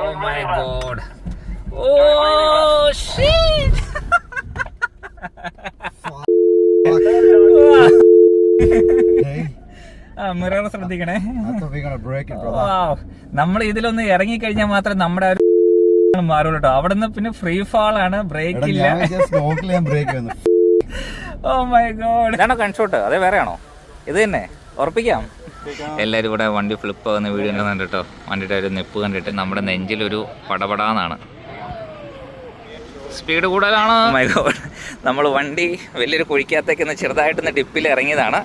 Oh my god. Oh shit. Mirror ശ്രദ്ധിക്കണേ. നമ്മൾ ഇതിലൊന്ന് ഇറങ്ങിക്കഴിഞ്ഞാൽ മാത്രം നമ്മുടെ മാറുള്ളൂ കേട്ടോ. അവിടെ നിന്ന് പിന്നെ ഫ്രീ ഫാൾ ആണ്, ബ്രേക്ക് ഇല്ല. Oh my god. ഇതാണോ കൺഷോട്ട്? അതേ വേറെ ആണോ? ഇത് തന്നെ ഉറപ്പിക്കാം. എല്ലാവരും ഇവിടെ വണ്ടി ഫ്ലിപ്പ് ആകുന്ന വീഡിയോ കണ്ടിട്ട് കേട്ടോ. വണ്ടിയുടെ ഒരു നിപ്പ് കണ്ടിട്ട് നമ്മുടെ നെഞ്ചിലൊരു പടപടാന്നാണ്. സ്പീഡ് കൂടുതലാണ്. My god. നമ്മൾ വണ്ടി വലിയൊരു കുഴിക്കകത്തേക്ക് ചെറുതായിട്ടൊന്ന് ഡിപ്പിൽ ഇറങ്ങിയതാണ്.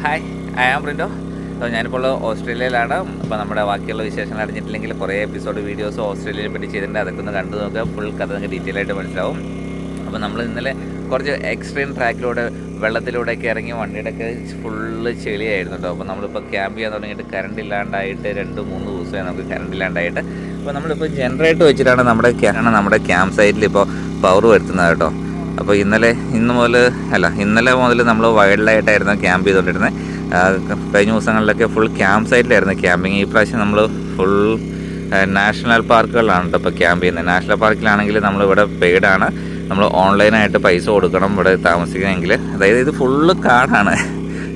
Hi, I am Rindo. അപ്പോൾ ഞാനിപ്പോൾ ഓസ്ട്രേലിയയിലാണ്. അപ്പോൾ നമ്മുടെ ബാക്കിയുള്ള വിശേഷങ്ങൾ അറിഞ്ഞിട്ടില്ലെങ്കിൽ കുറേ എപ്പിസോഡ് വീഡിയോസ് ഓസ്ട്രേലിയയെ പറ്റി ചെയ്തിട്ടുണ്ട്. അതൊക്കെ ഒന്ന് കണ്ടു നോക്കുക. ഫുൾ കഥ നിങ്ങൾക്ക് ഡീറ്റെയിൽ ആയിട്ട് മനസ്സിലാവും. അപ്പോൾ നമ്മൾ ഇന്നലെ കുറച്ച് എക്സ്ട്രീം ട്രാക്കിലൂടെ വെള്ളത്തിലൂടെയൊക്കെ ഇറങ്ങി വണ്ടിയുടെയൊക്കെ ഫുള്ള് ചെളിയായിരുന്നു കേട്ടോ. അപ്പോൾ നമ്മളിപ്പോൾ ക്യാമ്പ് ചെയ്യാൻ തുടങ്ങിയിട്ട് കറണ്ട് ഇല്ലാണ്ടായിട്ട് 2-3 ദിവസമായി നമുക്ക് കറണ്ട് ഇല്ലാണ്ടായിട്ട്. അപ്പോൾ നമ്മളിപ്പോൾ ജനറേറ്റർ വെച്ചിട്ടാണ് നമ്മുടെ ക്യാമ്പ് സൈറ്റിൽ ഇപ്പോൾ പവർ വരുത്തുന്നത് കേട്ടോ. അപ്പോൾ ഇന്നലെ മുതൽ നമ്മൾ വൈൽഡിലായിട്ടായിരുന്നു ക്യാമ്പ് ചെയ്തുകൊണ്ടിരുന്നത്. കഴിഞ്ഞ ദിവസങ്ങളിലൊക്കെ ഫുൾ ക്യാമ്പ് സൈറ്റിലായിരുന്നു ക്യാമ്പിങ്. ഈ പ്രാവശ്യം നമ്മൾ ഫുൾ നാഷണൽ പാർക്കുകളിലാണ് കേട്ടോ ഇപ്പോൾ ക്യാമ്പ് ചെയ്യുന്നത്. നാഷണൽ പാർക്കിലാണെങ്കിൽ നമ്മളിവിടെ പെയ്ഡാണ്. നമ്മൾ ഓൺലൈനായിട്ട് പൈസ കൊടുക്കണം ഇവിടെ താമസിക്കണമെങ്കിൽ. അതായത് ഇത് ഫുള്ള് കാടാണ്,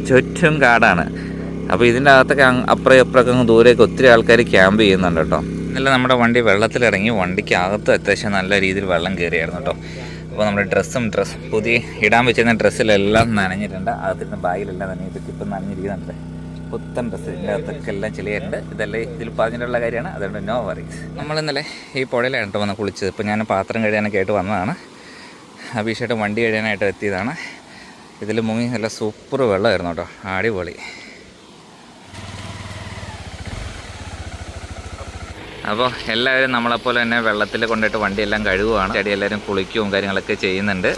ചുറ്റും കാടാണ്. അപ്പോൾ ഇതിൻ്റെ അകത്തൊക്കെ അപ്പുറം ഇപ്പുറമൊക്കെ ദൂരേക്ക് ഒത്തിരി ആൾക്കാർ ക്യാമ്പ് ചെയ്യുന്നുണ്ട് കേട്ടോ. ഇന്നലെ നമ്മുടെ വണ്ടി വെള്ളത്തിലിറങ്ങി വണ്ടിക്ക് അകത്ത് അത്യാവശ്യം നല്ല രീതിയിൽ വെള്ളം കയറിയായിരുന്നു കേട്ടോ. അപ്പോൾ നമ്മുടെ ഡ്രസ്സ് പുതിയ ഇടാൻ വെച്ചിരുന്ന ഡ്രസ്സിലെല്ലാം നനഞ്ഞിട്ടുണ്ട്. അകത്തിരുന്ന ബാഗിലെല്ലാം തന്നെ ഇതൊക്കെ ഇപ്പം നനഞ്ഞിരിക്കുന്നുണ്ട്. പുത്തൻ ഡ്രസ്സ് ഇതിൻ്റെ അകത്തൊക്കെ എല്ലാം ചെളിയായിട്ടുണ്ട്. ഇതെല്ലാം ഇതിൽ പറഞ്ഞിട്ടുള്ള കാര്യമാണ്. അതുകൊണ്ട് നോ വറീസ്. നമ്മളിന്നലെ ഈ പുഴയിലാണ് കേട്ടോ വന്ന് കുളിച്ചത്. ഇപ്പോൾ ഞാൻ പാത്രം കഴുകാനൊക്കെ ആയിട്ട് വന്നതാണ്. അഭിഷേട്ട് വണ്ടി കഴുകാനായിട്ട് എത്തിയതാണ്. ഇതിൽ മുങ്ങി നല്ല സൂപ്പർ വെള്ളമായിരുന്നു കേട്ടോ, അടിപൊളി. അപ്പോൾ എല്ലാവരും നമ്മളെപ്പോലെ തന്നെ വെള്ളത്തിൽ കൊണ്ടിട്ട് വണ്ടിയെല്ലാം കഴുകുകയാണ്. ചെടി എല്ലാവരും കുളിക്കുകയും കാര്യങ്ങളൊക്കെ ചെയ്യുന്നുണ്ട്.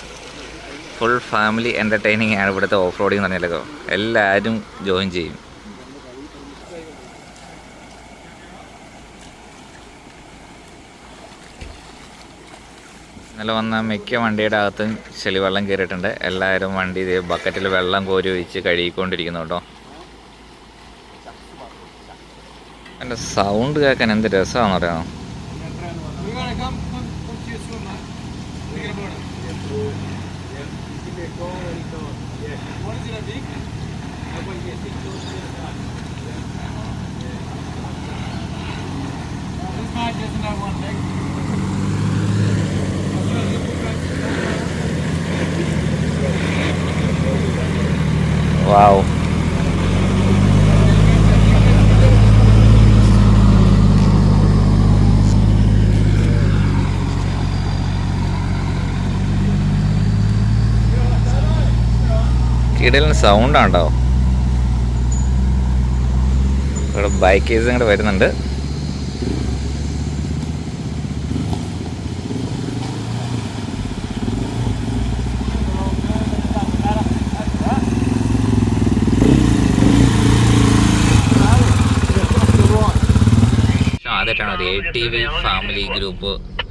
ഫുൾ ഫാമിലി എൻ്റർടൈനിങ് ആണ് ഇവിടുത്തെ ഓഫ് റോഡിങ് എന്ന് പറഞ്ഞാലോ. എല്ലാവരും ജോയിൻ ചെയ്യും. ഇന്നലെ വന്ന മിക്ക വണ്ടിയുടെ അകത്തും ചെളി വെള്ളം കയറിയിട്ടുണ്ട്. എല്ലാവരും വണ്ടി ബക്കറ്റിൽ വെള്ളം കോരി ഒഴിച്ച് കഴുകിക്കൊണ്ടിരിക്കുന്നു കേട്ടോ. എൻ്റെ സൗണ്ട് കേൾക്കാൻ എന്ത് രസമാണെന്ന് പറയാമോ. വാവ്. കിടലിന് സൗണ്ടാണ്ടോ. ഇവിടെ ബൈക്കേഴ്സ് ഇങ്ങോട്ട് വരുന്നുണ്ട്. ആദ്യമായിട്ടാണ് ഒരു ATV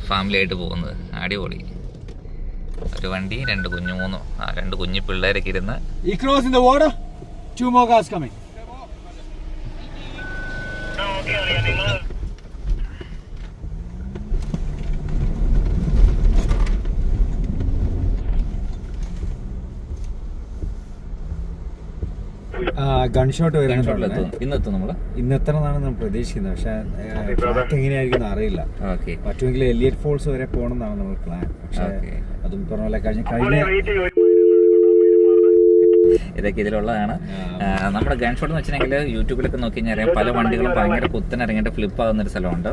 ഫാമിലിയായിട്ട് പോകുന്നത്. അടിപൊളി. ഒരു വണ്ടി, 2 കുഞ്ഞു പിള്ളേരൊക്കെ ഇരുന്ന്. ഗൺഷോട്ട് ഇന്നെത്തും നമ്മൾ ഇന്നെത്തണമെന്നാണ് നമ്മൾ പ്രതീക്ഷിക്കുന്നത്. പക്ഷെ എങ്ങനെയായിരിക്കും അറിയില്ല. പറ്റുമെങ്കിൽ എലിയറ്റ് ഫോൾസ് വരെ പോകണമെന്നാണ് നമ്മൾ പ്ലാൻ. പക്ഷെ അതും പറഞ്ഞ പോലെ കഴിഞ്ഞ ഇതൊക്കെ ഇതിലുള്ളതാണ്. നമ്മുടെ ഗൺഷോട്ട് എന്ന് വെച്ചിട്ടുണ്ടെങ്കിൽ യൂട്യൂബിലൊക്കെ നോക്കി കഴിഞ്ഞാൽ അറിയാം, പല വണ്ടികളും ഭയങ്കര കുത്തനിറങ്ങിയിട്ട് ഫ്ലിപ്പ് ആകുന്നൊരു സ്ഥലമുണ്ട്.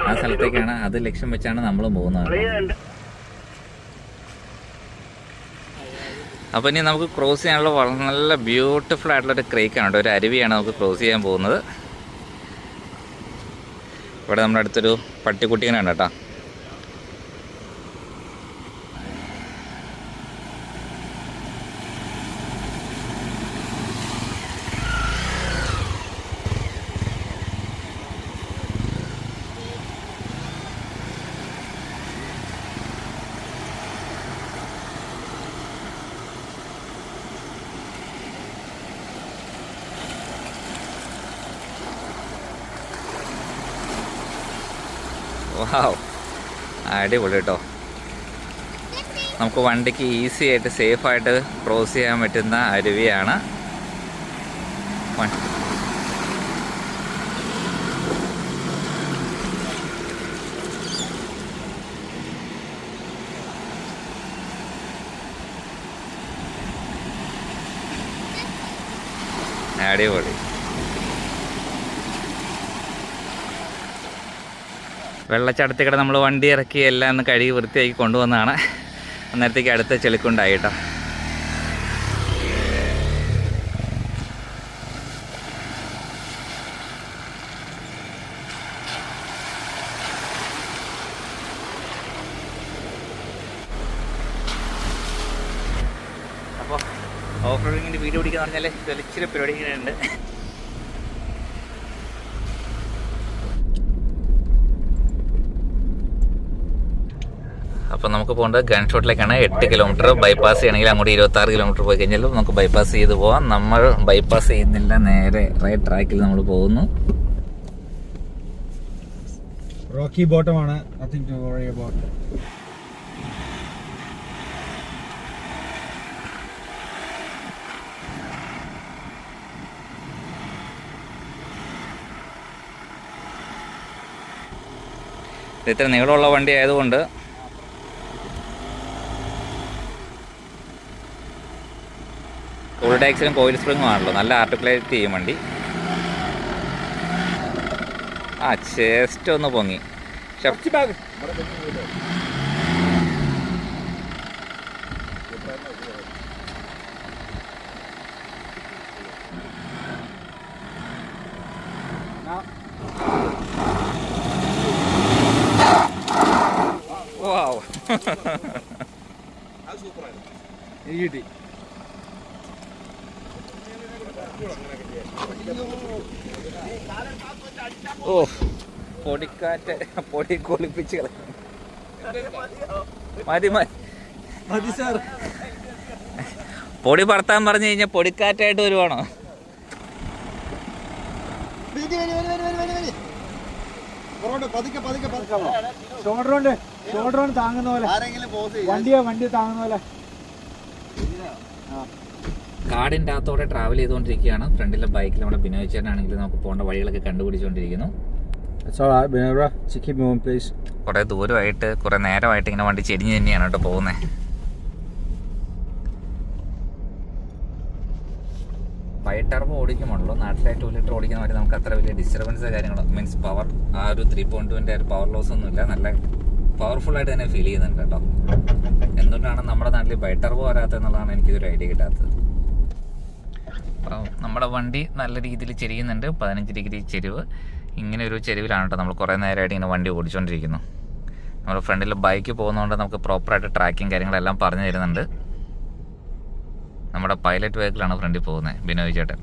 ആ സ്ഥലത്തേക്കാണ്, അത് ലക്ഷ്യം വെച്ചാണ് നമ്മൾ പോകുന്നത്. അപ്പോൾ ഇനി നമുക്ക് ക്രോസ് ചെയ്യാനുള്ള വളരെ നല്ല ബ്യൂട്ടിഫുൾ ആയിട്ടുള്ളൊരു ക്രേക്കാണ് കേട്ടോ, ഒരു അരുവിയാണ് നമുക്ക് ക്രോസ് ചെയ്യാൻ പോകുന്നത്. ഇവിടെ നമ്മുടെ അടുത്തൊരു പട്ടിക്കുട്ടിയാണ് കേട്ടോ. വാവ്, അടിപൊളി കേട്ടോ. നമുക്ക് വണ്ടിക്ക് ഈസി ആയിട്ട് സേഫായിട്ട് ക്രോസ് ചെയ്യാൻ പറ്റുന്ന അരുവിയാണ്. അടിപൊളി. വെള്ളച്ചാട്ടത്തിൽ കൂടെ നമ്മൾ വണ്ടി ഇറക്കി എല്ലാം ഒന്ന് കഴുകി വൃത്തിയാക്കി കൊണ്ടുവന്നതാണ്. അന്നേരത്തേക്ക് അടുത്ത ചെളിക്കുണ്ടായി കേട്ടോ. അപ്പോൾ ഓഫ് റോഡിങ്ങിൻ്റെ വീഡിയോ പിടിക്കാന്ന് പറഞ്ഞാൽ ഇച്ചിരി പരിപാടി ഇങ്ങനെ ഉണ്ട്. അപ്പോൾ നമുക്ക് പോകേണ്ടത് ഗൺ ഷോട്ടിലേക്കാണ്. 8 കിലോമീറ്റർ ബൈപ്പാസ് ചെയ്യണമെങ്കിൽ അങ്ങോട്ട് 26 കിലോമീറ്റർ പോയി കഴിഞ്ഞാൽ നമുക്ക് ബൈപ്പാസ് ചെയ്ത് പോവാം. നമ്മൾ ബൈപ്പാസ് ചെയ്യുന്നില്ല, നേരെ റൈറ്റ് ട്രാക്കിൽ നമ്മൾ പോകുന്നു. റോക്കി ബോട്ടമാണ്, nothing to worry about. ഇത്ര നീളമുള്ള വണ്ടി ആയതുകൊണ്ട് ഫുൾ ടാക്സിലും കോയിൽ സ്പ്രിങ്ങും ആണല്ലോ, നല്ല ആർട്ടിക്കുലേറ്റ് ചെയ്യും വണ്ടി. ചെസ്റ്റ് ഒന്ന് പൊങ്ങി. വാവ്, ഓ പൊടിക്കാറ്റ്, പൊടി കൊളിപ്പിച്ച് മതി മതി സാർ. പൊടി പറത്താൻ പറഞ്ഞു കഴിഞ്ഞാൽ പൊടിക്കാറ്റായിട്ട് വരുവാണോ? താങ്ങുന്ന പോലെ വണ്ടി താങ്ങുന്ന പോലെ. കാടിൻ്റെ അകത്തോടെ ട്രാവൽ ചെയ്തുകൊണ്ടിരിക്കുകയാണ്. ഫ്രണ്ടിലെ ബൈക്കിൽ നമ്മുടെ ബിനോയ് ചേട്ടനാണെങ്കിൽ നമുക്ക് പോകേണ്ട വഴികളൊക്കെ കണ്ടുപിടിച്ചുകൊണ്ടിരിക്കുന്നു. കുറേ ദൂരമായിട്ട് കുറേ നേരമായിട്ട് ഇങ്ങനെ വണ്ടി ചെരിഞ്ഞ് തന്നെയാണ് കേട്ടോ പോകുന്നത്. ടർബോ ഓടിക്കുമ്പോഴല്ലോ നാട്ടിലെ 2 ലിറ്റർ ഓടിക്കുന്ന വരെ നമുക്ക് അത്ര വലിയ ഡിസ്റ്റർബൻസ് കാര്യങ്ങളോ മീൻസ് പവർ ആ ഒരു 3.2ൻ്റെ ഒരു പവർ ലോസ് ഒന്നുമില്ല. നല്ല പവർഫുള്ളായിട്ട് തന്നെ ഫീൽ ചെയ്യുന്നുണ്ട് കേട്ടോ. എന്തുകൊണ്ടാണ് നമ്മുടെ നാട്ടിൽ ടർബോ വരാത്തത് എന്നുള്ളതാണ് എനിക്കൊരു ഐഡിയ കിട്ടാത്തത്. അപ്പം നമ്മുടെ വണ്ടി നല്ല രീതിയിൽ ചെരിയുന്നുണ്ട്. 15 ഡിഗ്രി ചെരിവ്. ഇങ്ങനെ ഒരു ചെരുവിലാണ് കേട്ടോ നമ്മൾ കുറേ നേരമായിട്ട് ഇങ്ങനെ വണ്ടി ഓടിച്ചുകൊണ്ടിരിക്കുന്നു. നമ്മുടെ ഫ്രണ്ടിൽ ബൈക്ക് പോകുന്നതുകൊണ്ട് നമുക്ക് പ്രോപ്പറായിട്ട് ട്രാക്കിങ് കാര്യങ്ങളെല്ലാം പറഞ്ഞു തരുന്നുണ്ട്. നമ്മുടെ പൈലറ്റ് വെഹിക്കിളാണ് ഫ്രണ്ടിൽ പോകുന്നത്, ബിനോയ് ചേട്ടൻ.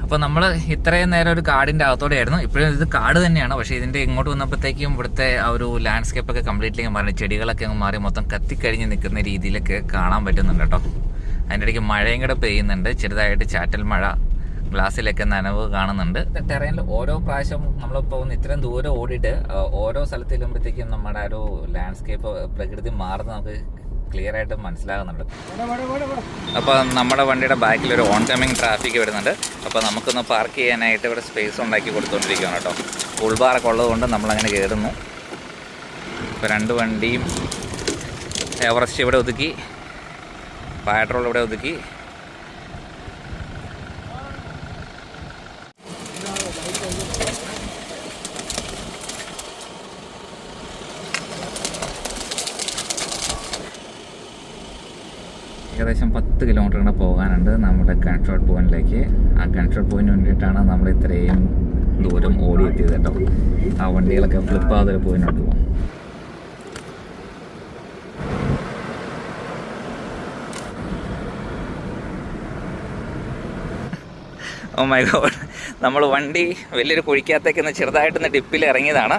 അപ്പോൾ നമ്മൾ ഇത്രയും നേരം ഒരു കാടിൻ്റെ അകത്തോടെ ആയിരുന്നു. ഇപ്പോഴും ഇത് കാട് തന്നെയാണ്, പക്ഷേ ഇതിൻ്റെ ഇങ്ങോട്ട് വന്നപ്പോഴത്തേക്കും ഇവിടുത്തെ ആ ഒരു ലാൻഡ്സ്കേപ്പൊക്കെ കംപ്ലീറ്റ്ലി മാറി, ചെടികളൊക്കെ അങ്ങ് മാറി മൊത്തം കത്തിക്കഴിഞ്ഞ് നിൽക്കുന്ന രീതിയിലൊക്കെ കാണാൻ പറ്റുന്നുണ്ട് കേട്ടോ. അതിൻ്റെ ഇടയ്ക്ക് മഴയും കൂടെ പെയ്യുന്നുണ്ട്, ചെറുതായിട്ട് ചാറ്റൽ മഴ, ഗ്ലാസ്സിലൊക്കെ നനവ് കാണുന്നുണ്ട്. ടെറൈനിൽ ഓരോ പ്രാവശ്യം നമ്മളിപ്പോൾ ഇത്രയും ദൂരം ഓടിയിട്ട് ഓരോ സ്ഥലത്ത് ചെല്ലുമ്പോഴത്തേക്കും നമ്മുടെ ഒരു ലാൻഡ്സ്കേപ്പ് പ്രകൃതി മാറുന്നത് നമുക്ക് ക്ലിയർ ആയിട്ട് മനസ്സിലാകുന്നുണ്ട്. അപ്പോൾ നമ്മുടെ വണ്ടിയുടെ ബാക്കിൽ ഒരു ഓൺ കമ്മിങ് ട്രാഫിക് വരുന്നുണ്ട്. അപ്പോൾ നമുക്കൊന്ന് പാർക്ക് ചെയ്യാനായിട്ട് ഇവിടെ സ്പേസ് ഉണ്ടാക്കി കൊടുത്തുകൊണ്ടിരിക്കുകയാണ് കേട്ടോ. ഫുൾ ബാറൊക്കെ ഉള്ളതുകൊണ്ട് നമ്മളങ്ങനെ കയറുന്നു. ഇപ്പോൾ 2 വണ്ടിയും എവറസ്റ്റ് ഇവിടെ ഒതുക്കി, പാട്രോൾ ഇവിടെ ഒതുക്കി. ഏകദേശം 10 കിലോമീറ്റർ കൂടെ പോകാനുണ്ട് നമ്മുടെ ഗൺഷോട്ട് പോയിന്റിലേക്ക്. ആ ഗൺഷോട്ട് പോയിന്റിന് വേണ്ടിയിട്ടാണ് നമ്മൾ ഇത്രയും ദൂരം ഓടിയെത്തിയത് കേട്ടോ. ആ വണ്ടികളൊക്കെ ഫ്ലിപ്പ് ആവാതെ പോയിന്റുണ്ട്. ഓ മൈ ഗോഡ്, നമ്മൾ വണ്ടി വലിയൊരു കുഴിക്കകത്തേക്കൊന്ന് ചെറുതായിട്ടൊന്ന് ഡിപ്പിൽ ഇറങ്ങിയതാണ്.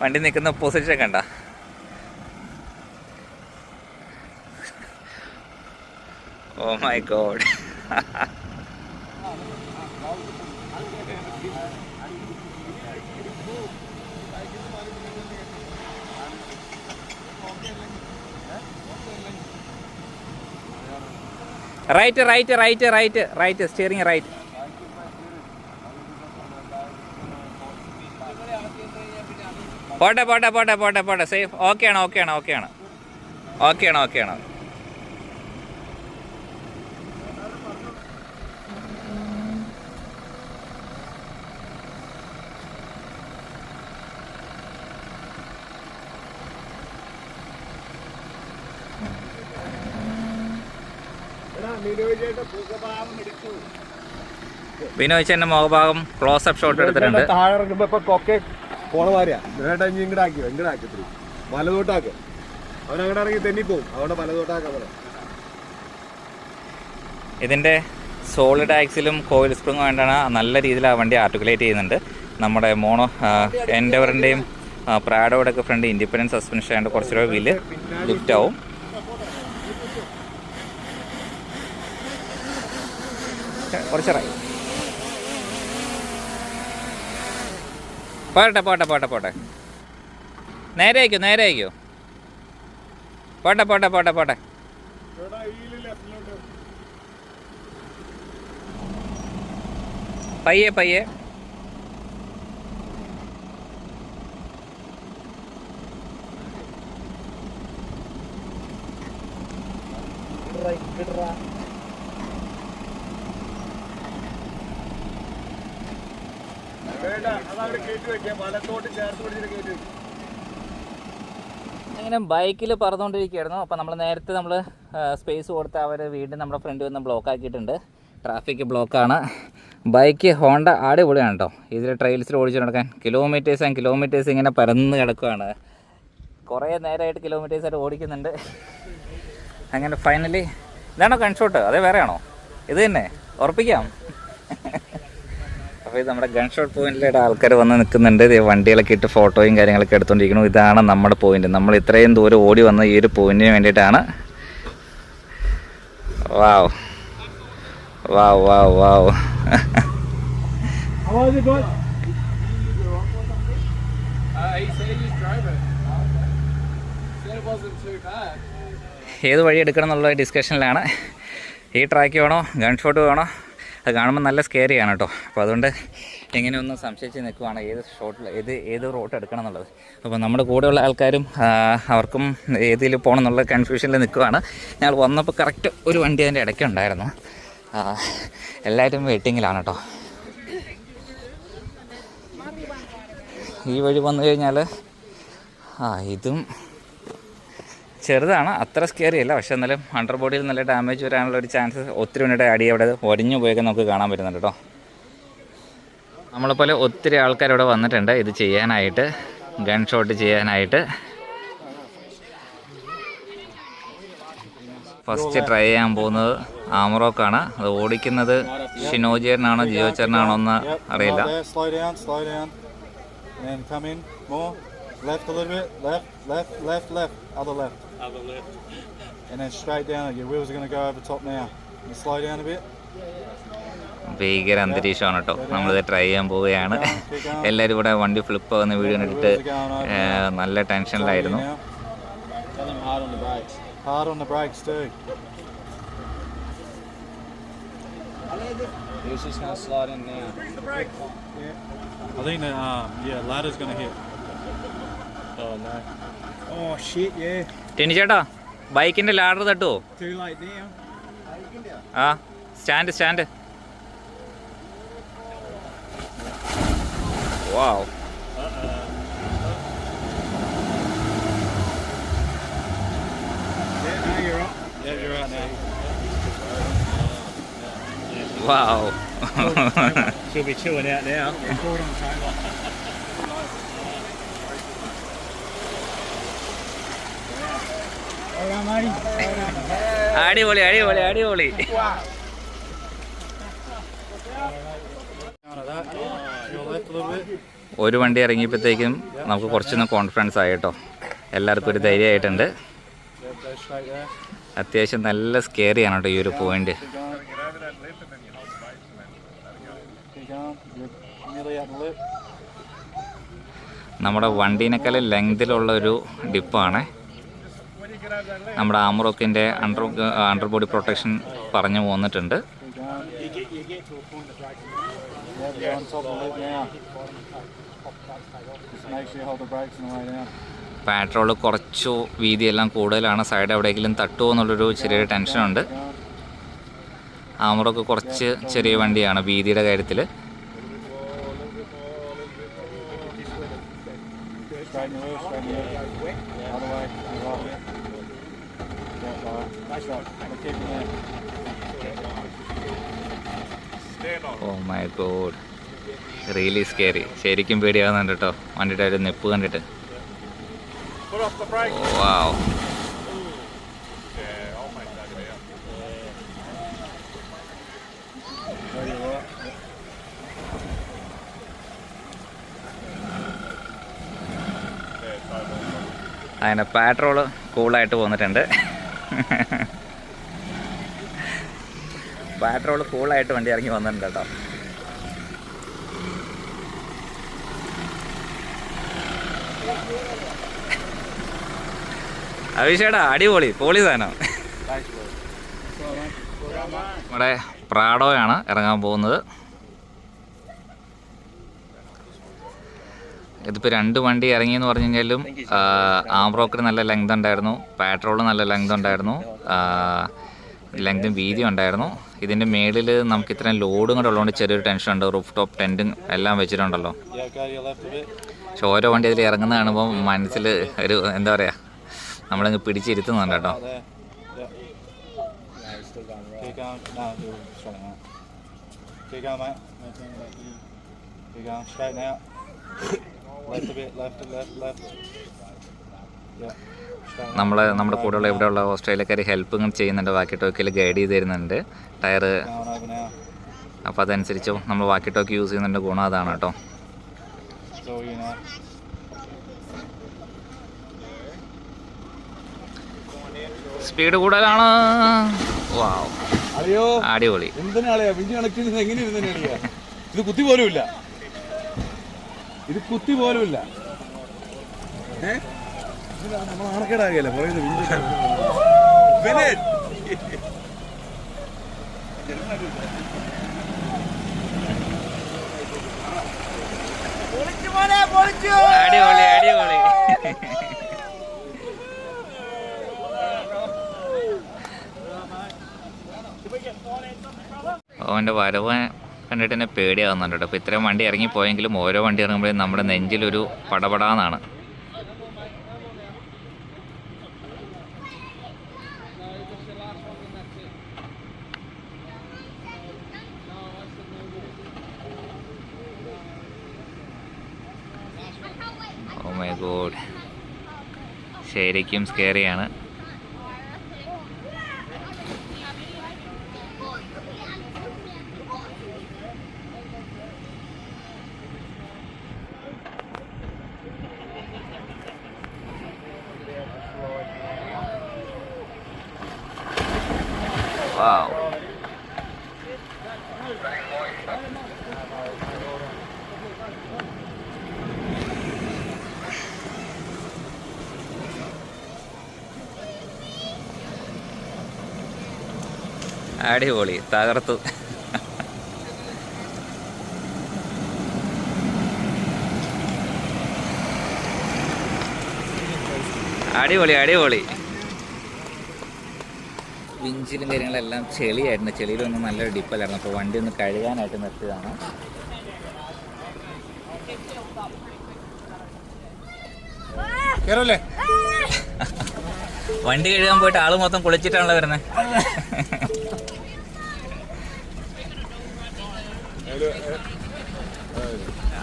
വണ്ടി നിൽക്കുന്ന പൊസിഷൻ കണ്ട. Oh my god. Right right right right right steering right. പോട്ടെ പോട്ടെ പോട്ടെ പോട്ടെ പോട്ടെ സേഫ്. ഓക്കെയാണ് ഓക്കെയാണ് ഓക്കെയാണ് ഓക്കെയാണ് ഓക്കെയാണ്. ബിനോയ് ചേട്ടൻ്റെ മുഖഭാഗം ക്ലോസപ്പ് ഷോട്ട് എടുത്തിട്ടുണ്ട്. താഴെ ഇറങ്ങുമ്പോ ഇപ്പൊ കൊക്കെ പോണ മാറിയാ ഇങ്ങടാക്കി വലതോട്ടാക്ക്. അവൻ അങ്ങനെ ഇറങ്ങി തെന്നിപ്പോവും. അവിടെ വലതോട്ടാക്കാൻ പറയാം. ഇതിൻ്റെ സോളിഡ് ആക്സിലും കോയിൽ സ്പ്രിങ്ങും വേണ്ടാണ് നല്ല രീതിയിൽ ആ വണ്ടി ആർട്ടിക്കുലേറ്റ് ചെയ്യുന്നുണ്ട്. നമ്മുടെ മോണോ എൻഡവറിൻ്റെയും പ്രാഡോയുടെ ഒക്കെ ഫ്രണ്ട് ഇൻഡിപെൻഡൻറ്റ് സസ്പെൻഷൻ ആയതുകൊണ്ട് കുറച്ചുകൂടെ വീല് ലിഫ്റ്റ് ആവും. കുറച്ചിറായി പോട്ടെ പോട്ടെ പോട്ടെ പോട്ടെ നേരെ അയക്കോ നേരെ അയക്കോ പോട്ടെ പോട്ടെ പോട്ടെ പോട്ടെ. പയ്യെ പയ്യെ അങ്ങനെ ബൈക്കിൽ പറന്നുകൊണ്ടിരിക്കുകയായിരുന്നു. അപ്പോൾ നമ്മൾ നേരത്തെ സ്പേസ് കൊടുത്ത് അവർ വീണ്ടും നമ്മുടെ ഫ്രണ്ട് വന്ന് ബ്ലോക്ക് ആക്കിയിട്ടുണ്ട്. ട്രാഫിക് ബ്ലോക്കാണ്. ബൈക്ക് ഹോണ്ട അടിപൊളിയാണ് കേട്ടോ. ഇതിൽ ട്രെയിൽസിൽ ഓടിച്ചു നടക്കാൻ കിലോമീറ്റേഴ്സ് ആൻഡ് കിലോമീറ്റേഴ്സ് ഇങ്ങനെ പരന്ന് കിടക്കുകയാണ്. കുറേ നേരമായിട്ട് കിലോമീറ്റേഴ്സായിട്ട് ഓടിക്കുന്നുണ്ട്. അങ്ങനെ ഫൈനലി ഇതാണോ ഗൺഷോട്ട്? അതേ വേറെ ആണോ? ഇത് തന്നെ ഉറപ്പിക്കാം. അപ്പോൾ ഇത് നമ്മുടെ ഗൺഷോട്ട് പോയിന്റിലായിട്ട് ആൾക്കാർ വന്ന് നിൽക്കുന്നുണ്ട്. വണ്ടികളൊക്കെ ഇട്ട് ഫോട്ടോയും കാര്യങ്ങളൊക്കെ എടുത്തുകൊണ്ടിരിക്കുന്നു. ഇതാണ് നമ്മുടെ പോയിന്റ്. നമ്മൾ ഇത്രയും ദൂരം ഓടി വന്ന ഈ ഒരു പോയിന്റിന് വേണ്ടിയിട്ടാണ്. വാവ് വാവ് വാവ് വാവ്. ഏത് വഴി എടുക്കണം എന്നുള്ള ഡിസ്കഷനിലാണ്. ഈ ട്രാക്ക് വേണോ ഗൺഷോട്ട് വേണോ? അത് കാണുമ്പോൾ നല്ല സ്കേറിയാണ് കേട്ടോ. അപ്പോൾ അതുകൊണ്ട് എങ്ങനെയൊന്നും സംശയിച്ച് നിൽക്കുവാണ് ഏത് റൂട്ട് എടുക്കണം എന്നുള്ളത്. അപ്പോൾ നമ്മുടെ കൂടെയുള്ള ആൾക്കാരും അവർക്കും ഏതിൽ പോകണം എന്നുള്ള കൺഫ്യൂഷനിൽ നിൽക്കുവാണ്. ഞങ്ങൾ വന്നപ്പോൾ കറക്റ്റ് ഒരു വണ്ടി അതിൻ്റെ ഇടയ്ക്കുണ്ടായിരുന്നു. എല്ലാവരും വെയിറ്റിങ്ങിലാണ് കേട്ടോ. ഈ വഴി വന്നു കഴിഞ്ഞാൽ ഇതും ചെറുതാണ്, അത്ര സ്കെയറിയല്ല. പക്ഷെ എന്നാലും അണ്ടർ ബോഡിയിൽ നല്ല ഡാമേജ് വരാനുള്ള ഒരു ചാൻസ് ഒത്തിരി വേണ്ടിയിട്ട് അടി അവിടെ ഒടിഞ്ഞു പോയൊക്കെ നമുക്ക് കാണാൻ പറ്റുന്നുണ്ട് കേട്ടോ. നമ്മളെപ്പോലെ ഒത്തിരി ആൾക്കാരിവിടെ വന്നിട്ടുണ്ട് ഇത് ചെയ്യാനായിട്ട്, ഗൺ ഷോട്ട് ചെയ്യാനായിട്ട്. ഫസ്റ്റ് ട്രൈ ചെയ്യാൻ പോകുന്നത് ആമറോക്കാണ്. അത് ഓടിക്കുന്നത് ഷിനോജിയറിനാണോ ജിയോ ചേട്ടനാണോ എന്ന് അറിയില്ല. Left a little bit, left, other left. And then straight down. Your wheels are going to go over top now. You slow down a bit. ഭീകര അന്തരീക്ഷമാണ് കേട്ടോ. നമ്മളിത് ട്രൈ ചെയ്യാൻ പോവുകയാണ്. എല്ലാവരും ഇവിടെ വണ്ടി ഫ്ലിപ്പ് ആകുന്ന വീഡിയോ കണ്ടിട്ട് നല്ല ടെൻഷനിലായിരുന്നു. Hard on the brakes too. He's just going to slide in now. I think that ladder's going to hit. Oh no. Oh shit, yeah. Tini ചേട്ടാ ബൈക്കിന്റെ ലാഡർ തട്ടുവോ? Too late now. ആ stand. Wow. Yeah, no, you're right. Yeah, you're right now. Wow. She'll be chilling out now. Record on trailer. അടിപൊളി അടിപൊളി അടിപൊളി. ഒരു വണ്ടി ഇറങ്ങിയപ്പോഴത്തേക്കും നമുക്ക് കുറച്ചൊന്ന് കോൺഫിഡൻസ് ആയി കേട്ടോ. എല്ലാവർക്കും ഒരു ധൈര്യമായിട്ടുണ്ട്. അത്യാവശ്യം നല്ല സ്കെയറിയാണ് കേട്ടോ ഈ ഒരു പോയിന്റ്. നമ്മുടെ വണ്ടീനേക്കാളും ലെങ്തിലുള്ള ഒരു ഡിപ്പാണ്. നമ്മുടെ ആമറോക്കിൻ്റെ അണ്ടർ ബോഡി പ്രൊട്ടക്ഷൻ പറഞ്ഞു പോന്നിട്ടുണ്ട്. Yeah, we're on top of the lip now. Just make sure you hold the brakes on the way down. Petrol കുറച്ചു വീതിയെല്ലാം കൂടുതലാണ്. സൈഡ് എവിടെയെങ്കിലും തട്ടുമോ എന്നുള്ളൊരു ചെറിയൊരു ടെൻഷനുണ്ട്. ആമറോക്ക് കുറച്ച് ചെറിയ വണ്ടിയാണ് വീതിയുടെ കാര്യത്തിൽ. Straighten your wheels, straighten your wheels. Other way, right. Yeah, right. Stop. Keep it there. Oh my god, really scary. ശരിക്കും പേടിയാവുന്നുണ്ട് കേട്ടോ വണ്ടിയുടെ ഒരു നെപ്പ് കണ്ടിട്ട്. വാവ്. അങ്ങനെ പെട്രോള് കൂളായിട്ട് പോന്നിട്ടുണ്ട്. പെട്രോൾ കൂളായിട്ട് വണ്ടി ഇറങ്ങി വന്നിട്ടുണ്ട് കേട്ടോ. അഭിഷേടാ അടിപൊളി പോളി സാധനം. നമ്മുടെ പ്രാഡോയാണ് ഇറങ്ങാൻ പോകുന്നത്. ഇതിപ്പോൾ 2 വണ്ടി ഇറങ്ങിയെന്ന് പറഞ്ഞു കഴിഞ്ഞാലും ആംബ്രോക്കിന് നല്ല ലെങ്ത് ഉണ്ടായിരുന്നു, പെട്രോള് നല്ല ലെങ്ത് ഉണ്ടായിരുന്നു, ലെങ്തും വീതി ഉണ്ടായിരുന്നു. ഇതിൻ്റെ മേളിൽ നമുക്ക് ഇത്രയും ലോഡും കൂടെ ഉള്ളതുകൊണ്ട് ചെറിയൊരു ടെൻഷൻ ഉണ്ട്. റൂഫ് ടോപ്പ് ടെൻറ്റും എല്ലാം വെച്ചിട്ടുണ്ടല്ലോ. പക്ഷെ ഓരോ വണ്ടി അതിൽ ഇറങ്ങുന്ന കാണുമ്പോൾ മനസ്സിൽ ഒരു എന്താ പറയുക, നമ്മളങ്ങ് പിടിച്ചിരുത്തുന്നുണ്ട് കേട്ടോ. നമ്മുടെ കൂടെയുള്ള ഇവിടെയുള്ള ഓസ്ട്രേലിയക്കാർ ഹെൽപ്പ് ചെയ്യുന്നുണ്ട്, വാക്കി ടോക്കിയിൽ ഗൈഡ് ചെയ്ത് തരുന്നുണ്ട് ടയറ്. അപ്പോൾ അതനുസരിച്ച് നമ്മൾ വാക്കി ടോക്കി യൂസ് ചെയ്യുന്നുണ്ട്. ഗുണം അതാണ് കേട്ടോ. സ്പീഡ് കൂടുതലാണ്. വാവ്, അടിപൊളി. ഇത് കുത്തി പോലുമില്ല, ഇത് കുത്തി പോലുമില്ല. നമ്മൾ ആണക്കേടാകല്ലേ പറയുന്നത്. അടിപൊളി അടിപൊളി. അവൻ്റെ വരവ് കണ്ടിട്ട് തന്നെ പേടിയാവുന്നുണ്ട് കേട്ടോ. അപ്പോൾ ഇത്രയും വണ്ടി ഇറങ്ങിപ്പോയെങ്കിലും ഓരോ വണ്ടി ഇറങ്ങുമ്പോഴും നമ്മുടെ നെഞ്ചിലൊരു പടപടാന്നാണ്. ഓ മൈ ഗോഡ്, ശരിക്കും സ്കേറിയാണ്. Wow. അടിപൊളി, തകർത്തു. അടിപൊളി അടിപൊളി. വിഞ്ചിലും കാര്യങ്ങളെല്ലാം ചെളിയായിരുന്നു. ചെളിയിലൊന്നും നല്ലൊരു ഡിപ്പല്ലായിരുന്നു. അപ്പോൾ വണ്ടി ഒന്ന് കഴുകാനായിട്ട് നിർത്തിയതാണ്. വണ്ടി കഴുകാൻ പോയിട്ട് ആള് മൊത്തം കുളിച്ചിട്ടാണല്ലോ വരുന്നത്.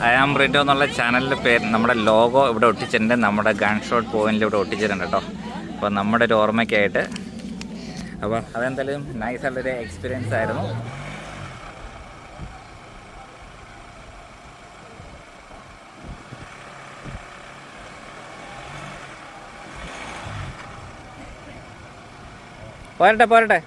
ഐ ആം റിൻഡോ എന്നുള്ള ചാനലിൻ്റെ പേര്, നമ്മുടെ ലോഗോ ഇവിടെ ഒട്ടിച്ചിട്ടുണ്ട്. നമ്മുടെ ഗൺ ഷോട്ട് പോയിന്റിൽ ഇവിടെ ഒട്ടിച്ചിട്ടുണ്ട് കേട്ടോ. അപ്പോൾ നമ്മുടെ ഒരു ഓർമ്മയ്ക്കായിട്ട്. അപ്പോൾ അതെന്തായാലും നൈസായിട്ടുള്ളൊരു എക്സ്പീരിയൻസ് ആയിരുന്നു. പോരട്ടെ പോരട്ടെ.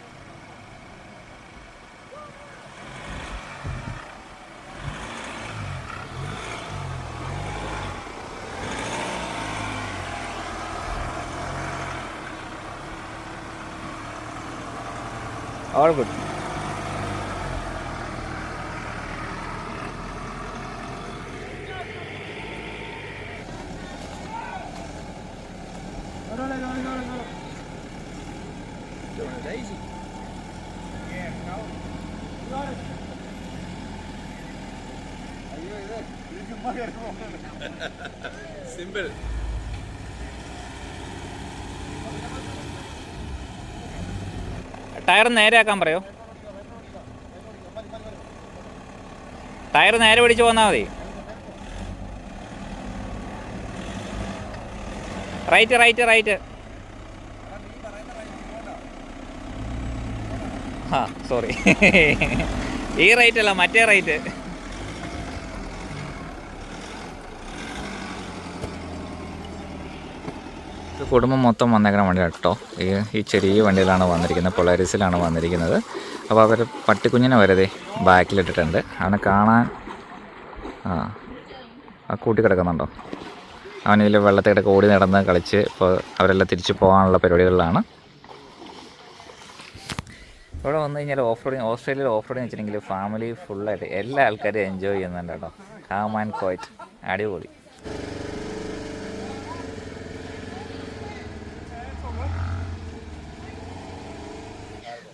All good. Simple. ടയർ നേരെ ആക്കാൻ പറയോ? ടയർ നേരെ പിടിച്ച് പോന്നാൽ മതി. റൈറ്റ്. ആ സോറി, ഈ റൈറ്റ് അല്ല, മറ്റേ റൈറ്റ്. കുടുംബം മൊത്തം വന്നേക്കുന്ന വണ്ടിയാണ് കേട്ടോ. ഈ ചെറിയ വണ്ടിയിലാണ് വന്നിരിക്കുന്നത്, പൊളാരിസിലാണ് വന്നിരിക്കുന്നത്. അപ്പോൾ അവർ പട്ടിക്കുഞ്ഞിനെ വരെ ബാക്കിലിട്ടിട്ടുണ്ട്. അവനെ കാണാൻ ആ കൂട്ടി കിടക്കുന്നുണ്ടോ? അവനിതിൽ വെള്ളത്തിലൊക്കെ ഓടി നടന്ന് കളിച്ച് ഇപ്പോൾ അവരെല്ലാം തിരിച്ച് പോകാനുള്ള പരിപാടികളിലാണ്. ഇവിടെ വന്നു കഴിഞ്ഞാൽ ഓസ്ട്രേലിയയിൽ ഓഫ് റോഡിങ് വെച്ചിട്ടുണ്ടെങ്കിൽ ഫാമിലി ഫുള്ളായിട്ട് എല്ലാ ആൾക്കാരും എൻജോയ് ചെയ്യുന്നുണ്ട് കേട്ടോ. കാം ആൻഡ് ക്വയറ്റ്, അടിപൊളി.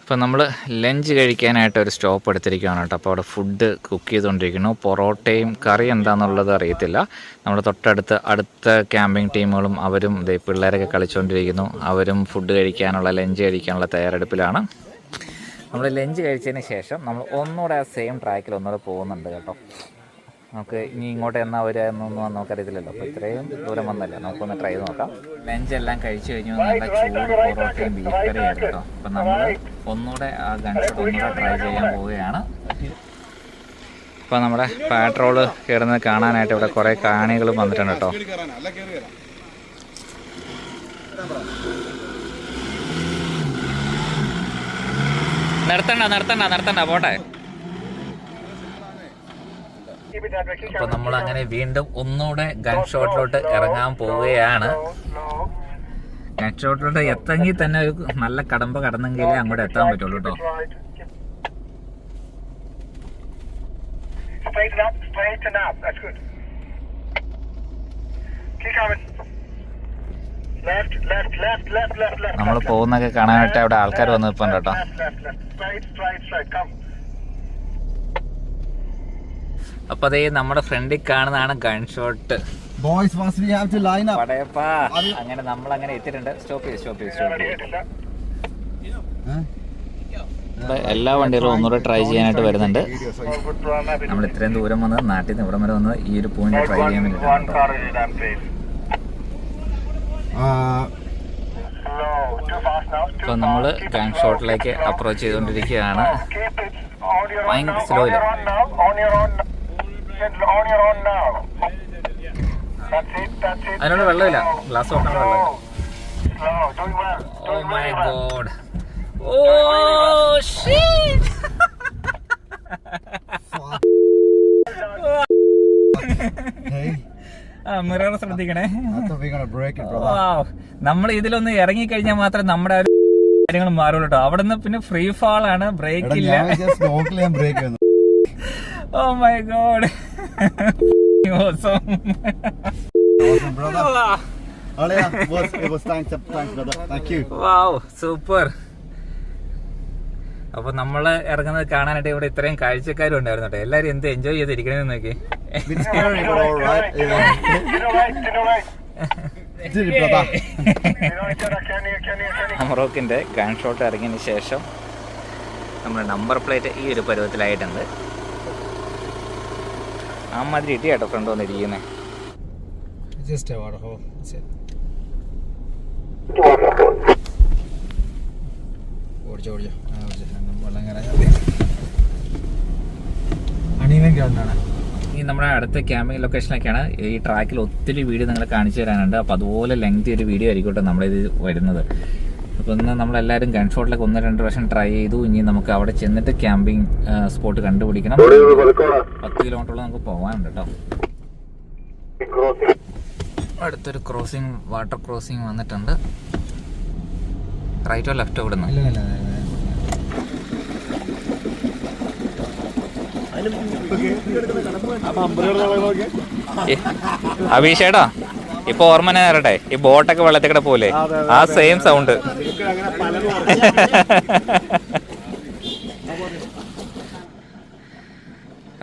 ഇപ്പോൾ നമ്മൾ ലഞ്ച് കഴിക്കാനായിട്ട് ഒരു സ്റ്റോപ്പ് എടുത്തിരിക്കുകയാണ് കേട്ടോ. അപ്പോൾ അവിടെ ഫുഡ് കുക്ക് ചെയ്തുകൊണ്ടിരിക്കുന്നു. പൊറോട്ടയും കറി എന്താണെന്നുള്ളത് അറിയത്തില്ല. നമ്മൾ അടുത്ത ക്യാമ്പിംഗ് ടീമുകളും അവരും പിള്ളേരൊക്കെ കളിച്ചുകൊണ്ടിരിക്കുന്നു. അവരും ഫുഡ് കഴിക്കാനുള്ള ലഞ്ച് കഴിക്കാനുള്ള തയ്യാറെടുപ്പിലാണ്. നമ്മൾ ലഞ്ച് കഴിച്ചതിന് ശേഷം നമ്മൾ ഒന്നുകൂടെ ആ സെയിം ട്രാക്കിൽ ഒന്നുകൂടെ പോകുന്നുണ്ട് കേട്ടോ. നമുക്ക് ഇനി ഇങ്ങോട്ട് എന്നാ വരിക എന്നൊന്നും നമുക്കറിയത്തില്ലല്ലോ. അപ്പോൾ ഇത്രയും ദൂരം വന്നല്ലേ, നമുക്കൊന്ന് ട്രൈ ചെയ്ത് നോക്കാം. ലഞ്ചെല്ലാം കഴിച്ചു കഴിഞ്ഞു. നല്ല ചൂട് പൊറോട്ടയും ബീഫ് കറിയായിരുന്നു കേട്ടോ. അപ്പം നമ്മൾ ഒന്നുകൂടെ ആ ഗൺഷോട്ട് ഒന്നുകൂടെ ട്രൈ ചെയ്യാൻ പോവുകയാണ്. ഇപ്പോൾ നമ്മുടെ പെട്രോള് കയറുന്നത് കാണാനായിട്ട് ഇവിടെ കുറേ കാണികളും വന്നിട്ടുണ്ട് കേട്ടോ. നിർത്തണ്ട പോട്ടെ. അപ്പോൾ നമ്മളങ്ങനെ വീണ്ടും ഒന്നുകൂടെ ഗൺ ഷോട്ടിലോട്ട് ഇറങ്ങാൻ പോവുകയാണ്. ഗൺ ഷോട്ടിലോട്ട് എത്തെങ്കിൽ തന്നെ ഒരു നല്ല കടമ്പ കടന്നെങ്കിലേ അങ്ങോട്ട് എത്താൻ പറ്റുള്ളൂ കേട്ടോ. നമ്മൾ പോകുന്നൊക്കെ കാണാനായിട്ട് അവിടെ ആൾക്കാർ വന്ന് നിൽപ്പുണ്ട് കേട്ടോ. അപ്പൊ അതേ നമ്മുടെ ഫ്രണ്ടിൽ കാണുന്നതാണ് ഗൺ ഷോട്ട്. അങ്ങനെ നമ്മൾ അങ്ങനെ എത്തിയിട്ടുണ്ട്. സ്റ്റോപ്പ് ചെയ്ത് എല്ലാ വണ്ടികളും ഒന്നുകൂടെ ട്രൈ ചെയ്യാനായിട്ട് വരുന്നുണ്ട്. നമ്മൾ ഇത്രയും ദൂരം വന്നത് നാട്ടിൽ നിന്ന് ഇവിടം വരെ വന്നത് ഈ ഒരു പോയിന്റ് ട്രൈ ചെയ്യാൻ വേണ്ടിയിട്ടാണ്. ഇപ്പൊ നമ്മള് ഗൺ ഷോട്ടിലേക്ക് അപ്രോച്ച് ചെയ്തുകൊണ്ടിരിക്കുകയാണ്. ഭയങ്കര സ്ലോയില്. അതിനുള്ള വെള്ളമില്ല, ഗ്ലാസ് ഓപ്പൺ വെള്ളമില്ല. Oh my god, oh shit. Mirror ശ്രദ്ധിക്കണേ. നമ്മൾ ഇതിലൊന്ന് ഇറങ്ങിക്കഴിഞ്ഞാൽ മാത്രം നമ്മുടെ കാര്യങ്ങൾ മാറുള്ളൂ കേട്ടോ. അവിടെ നിന്ന് പിന്നെ ഫ്രീ ഫാൾ ആണ്, ബ്രേക്ക് ഇല്ല. Oh my god, super. അപ്പൊ നമ്മള് ഇറങ്ങുന്നത് കാണാനായിട്ട് ഇവിടെ ഇത്രയും കാഴ്ചക്കാരും ഉണ്ടായിരുന്നു കേട്ടോ. എല്ലാരും എന്ത് എൻജോയ് ചെയ്തിരിക്കണേന്ന് നോക്കി. അമറോക്കിന്റെ ഗൺ ഷോട്ട് ഇറങ്ങിയതിന് ശേഷം നമ്മുടെ നമ്പർ പ്ലേറ്റ് ഈ ഒരു പരുവത്തിലായിട്ടുണ്ട്. ആ മാതിരി ഇട്ടി കേട്ടോ ഫ്രണ്ട് വന്നിരിക്കുന്നേ. ഈ നമ്മുടെ അടുത്ത ക്യാമ്പിംഗ് ലൊക്കേഷനിലൊക്കെയാണ്. ഈ ട്രാക്കിൽ ഒത്തിരി വീഡിയോ നിങ്ങളെ കാണിച്ചു തരാനുണ്ട്. അപ്പോൾ അതുപോലെ ലെങ്തി ഒരു വീഡിയോ ആയിരിക്കട്ടെ നമ്മളിത് വരുന്നത്. അപ്പോൾ ഇന്ന് നമ്മളെല്ലാവരും ഗൺ ഷോട്ടിലൊക്കെ 1-2 പ്രാവശ്യം ട്രൈ ചെയ്തു. ഇനി നമുക്ക് അവിടെ ചെന്നിട്ട് ക്യാമ്പിംഗ് സ്പോട്ട് കണ്ടുപിടിക്കണം. 10 കിലോമീറ്ററോളം നമുക്ക് പോകാനുണ്ട് കേട്ടോ. അടുത്തൊരു ക്രോസിംഗ്, വാട്ടർ ക്രോസിംഗ് വന്നിട്ടുണ്ട്. റൈറ്റോ ലെഫ്റ്റോ ഇവിടുന്ന്? അഭിഷേടാ ഇപ്പൊ ഓർമ്മ തന്നെ തരട്ടെ, ഈ ബോട്ടൊക്കെ വെള്ളത്തിൽ കൂടെ പോലെ ആ സെയിം സൗണ്ട്.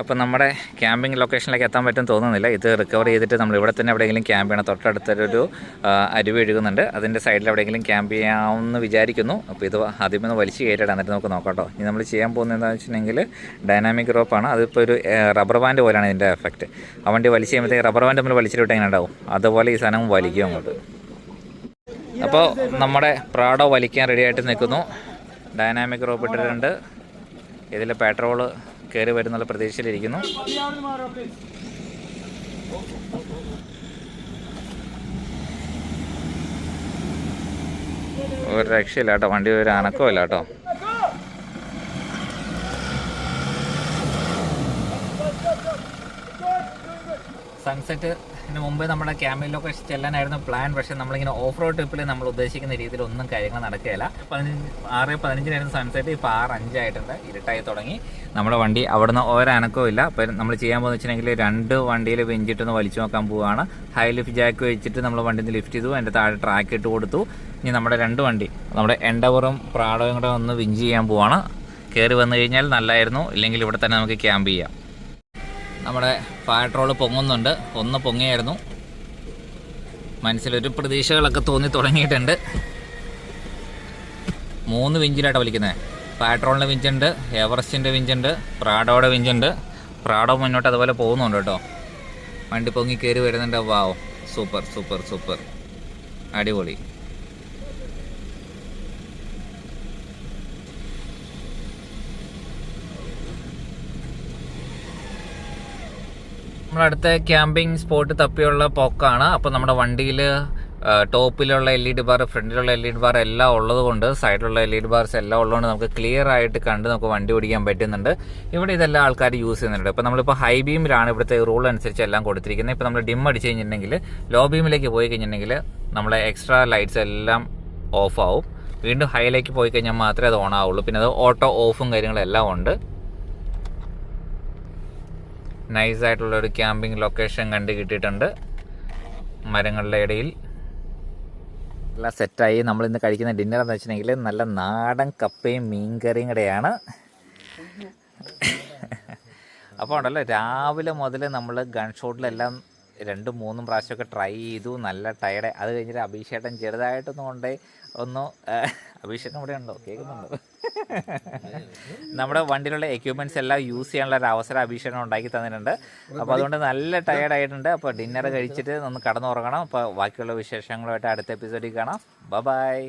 അപ്പോൾ നമ്മുടെ ക്യാമ്പിംഗ് ലൊക്കേഷനിലേക്ക് എത്താൻ പറ്റും തോന്നുന്നില്ല. ഇത് റിക്കവർ ചെയ്തിട്ട് നമ്മൾ ഇവിടെ തന്നെ എവിടെയെങ്കിലും ക്യാമ്പ് ചെയ്യണം. തൊട്ടടുത്തൊരു അരുവി ഒഴുകുന്നുണ്ട്, അതിൻ്റെ സൈഡിൽ എവിടെയെങ്കിലും ക്യാമ്പ് ചെയ്യാമെന്ന് വിചാരിക്കുന്നു. അപ്പോൾ ഇത് ആദ്യമേ ഒന്ന് വലിച്ച് കയറ്റിടാം, എന്നിട്ട് നമുക്ക് നോക്കാം കേട്ടോ. ഇനി നമ്മൾ ചെയ്യാൻ പോകുന്നത് എന്താണെന്ന് വെച്ചിട്ടുണ്ടെങ്കിൽ ഡൈനാമിക് റോപ്പാണ്. അതിപ്പോൾ ഒരു റബ്ബർ ബാൻഡ് പോലെയാണ് ഇതിൻ്റെ എഫക്റ്റ്. ആ വണ്ടി വലിച്ച് ചെയ്യുമ്പോഴത്തേക്ക് റബ്ബർ ബാൻഡ് നമ്മൾ വലിച്ചിട്ട് എങ്ങനെ ഉണ്ടാവും, അതുപോലെ ഈ സാധനം വലിക്കും അങ്ങോട്ട്. അപ്പോൾ നമ്മുടെ പ്രാഡോ വലിക്കാൻ റെഡിയായിട്ട് നിൽക്കുന്നു. ഡൈനാമിക് റോപ്പ് ഇട്ടിട്ടുണ്ട്. ഇതിൽ പെട്രോള് കയറി വരുന്നുള്ള പ്രതീക്ഷയിലിരിക്കുന്നു. ഒരു രക്ഷയില്ല കേട്ടോ, വണ്ടി ഒരു അനക്കമില്ല കേട്ടോ. സൺസെറ്റിന് മുമ്പ് നമ്മുടെ ക്യാമ്പിംഗ് ലൊക്കേഷൻ ചെല്ലാനായിരുന്നു പ്ലാൻ. പക്ഷേ നമ്മളിങ്ങനെ ഓഫ് റോഡ് ട്രിപ്പിൽ നമ്മൾ ഉദ്ദേശിക്കുന്ന രീതിയിൽ ഒന്നും കാര്യങ്ങൾ നടക്കുകയില്ല. 6:15 സൺസെറ്റ്, ഇപ്പോൾ 6:05 ഇരുട്ടായി തുടങ്ങി. നമ്മുടെ വണ്ടി അവിടുന്ന് ഒരനക്കവും ഇല്ല. അപ്പം നമ്മൾ ചെയ്യാൻ പോകുന്നത് വെച്ചിട്ടുണ്ടെങ്കിൽ 2 വണ്ടിയിൽ വെഞ്ചിട്ടൊന്ന് വലിച്ചു നോക്കാൻ പോവുകയാണ്. ഹൈ ലിഫ്റ്റ് ജാക്ക് വെച്ചിട്ട് നമ്മൾ വണ്ടിയിൽ നിന്ന് ലിഫ്റ്റ് ചെയ്തു, അതിൻ്റെ താഴെ ട്രാക്ക് ഇട്ട് കൊടുത്തു. ഇനി നമ്മുടെ 2 വണ്ടി, നമ്മുടെ എൻഡവറും പ്രാഡോയും കൂടെ ഒന്ന് വിഞ്ച് ചെയ്യാൻ പോവാണ്. കയറി വന്നു കഴിഞ്ഞാൽ നല്ലതായിരുന്നു, ഇല്ലെങ്കിൽ ഇവിടെ തന്നെ നമുക്ക് ക്യാമ്പ് ചെയ്യാം. നമ്മുടെ പെട്രോള് പൊങ്ങുന്നുണ്ട്, ഒന്ന് പൊങ്ങിയായിരുന്നു. മനസ്സിലൊരു പ്രതീക്ഷകളൊക്കെ തോന്നി തുടങ്ങിയിട്ടുണ്ട്. 3 വിഞ്ചിലായിട്ട് വലിക്കുന്നത്. പെട്രോളിൻ്റെ വിഞ്ചുണ്ട്, എവറസ്റ്റിൻ്റെ വിഞ്ചുണ്ട്, പ്രാഡോയുടെ വിഞ്ചുണ്ട്. പ്രാഡോ മുന്നോട്ട് അതുപോലെ പോകുന്നുണ്ട് കേട്ടോ. വണ്ടി പൊങ്ങി കയറി വരുന്നുണ്ട്. വാവ്, സൂപ്പർ സൂപ്പർ സൂപ്പർ, അടിപൊളി. നമ്മളടുത്ത ക്യാമ്പിംഗ് സ്പോട്ട് തപ്പിയുള്ള പോക്കാണ്. അപ്പോൾ നമ്മുടെ വണ്ടിയിൽ ടോപ്പിലുള്ള LED ബാർ, ഫ്രണ്ടിലുള്ള LED ബാർ എല്ലാം ഉള്ളത് കൊണ്ട്, സൈഡിലുള്ള LED ബാർസ് എല്ലാം ഉള്ളതുകൊണ്ട് നമുക്ക് ക്ലിയർ ആയിട്ട് കണ്ട് നമുക്ക് വണ്ടി ഓടിക്കാൻ പറ്റുന്നുണ്ട്. ഇവിടെ ഇതെല്ലാം ആൾക്കാർ യൂസ് ചെയ്യുന്നുണ്ട്. ഇപ്പോൾ നമ്മളിപ്പോൾ ഹൈ ബീമിലാണ് ഇവിടുത്തെ റൂൾ അനുസരിച്ച് എല്ലാം കൊടുത്തിരിക്കുന്നത്. ഇപ്പോൾ നമ്മൾ ഡിം അടിച്ച് കഴിഞ്ഞിട്ടുണ്ടെങ്കിൽ, ലോ ബീമിലേക്ക് പോയി കഴിഞ്ഞിട്ടുണ്ടെങ്കിൽ നമ്മളെ എക്സ്ട്രാ ലൈറ്റ്സ് എല്ലാം ഓഫ് ആവും. വീണ്ടും ഹൈയിലേക്ക് പോയി കഴിഞ്ഞാൽ മാത്രമേ അത് ഓൺ ആവുള്ളൂ. പിന്നെ അത് ഓട്ടോ ഓഫും കാര്യങ്ങളെല്ലാം ഉണ്ട്. നൈസായിട്ടുള്ളൊരു ക്യാമ്പിംഗ് ലൊക്കേഷൻ കണ്ട് കിട്ടിയിട്ടുണ്ട്, മരങ്ങളുടെ ഇടയിൽ. എല്ലാം സെറ്റായി. നമ്മളിന്ന് കഴിക്കുന്ന ഡിന്നർ എന്ന് വെച്ചിട്ടുണ്ടെങ്കിൽ നല്ല നാടൻ കപ്പയും മീൻകറിയും കൂടെയാണ്. അപ്പോൾ ഉണ്ടല്ലോ, രാവിലെ മുതൽ നമ്മൾ ഗൺ ഷോട്ടിലെല്ലാം 2-3 പ്രാവശ്യമൊക്കെ ട്രൈ ചെയ്തു. നല്ല ടയർഡ്. അത് കഴിഞ്ഞിട്ട് അഭിഷേകൻ ചെറുതായിട്ടൊന്നും കൊണ്ടേ അഭിഷേകം ഇവിടെ ഉണ്ടോ, കേൾക്കുന്നുണ്ടോ? നമ്മുടെ വണ്ടിയിലുള്ള എക്യുപ്മെൻറ്റ്സ് എല്ലാം യൂസ് ചെയ്യാനുള്ള ഒരു അവസരം അഭിഷേകം ഉണ്ടാക്കി തന്നിട്ടുണ്ട്. അപ്പോൾ അതുകൊണ്ട് നല്ല ടയേർഡ് ആയിട്ടുണ്ട്. അപ്പോൾ ഡിന്നർ കഴിച്ചിട്ട് ഒന്ന് കടന്നുറങ്ങണം. അപ്പോൾ ബാക്കിയുള്ള വിശേഷങ്ങളുമായിട്ട് അടുത്ത എപ്പിസോഡിൽ കാണാം. ബൈ.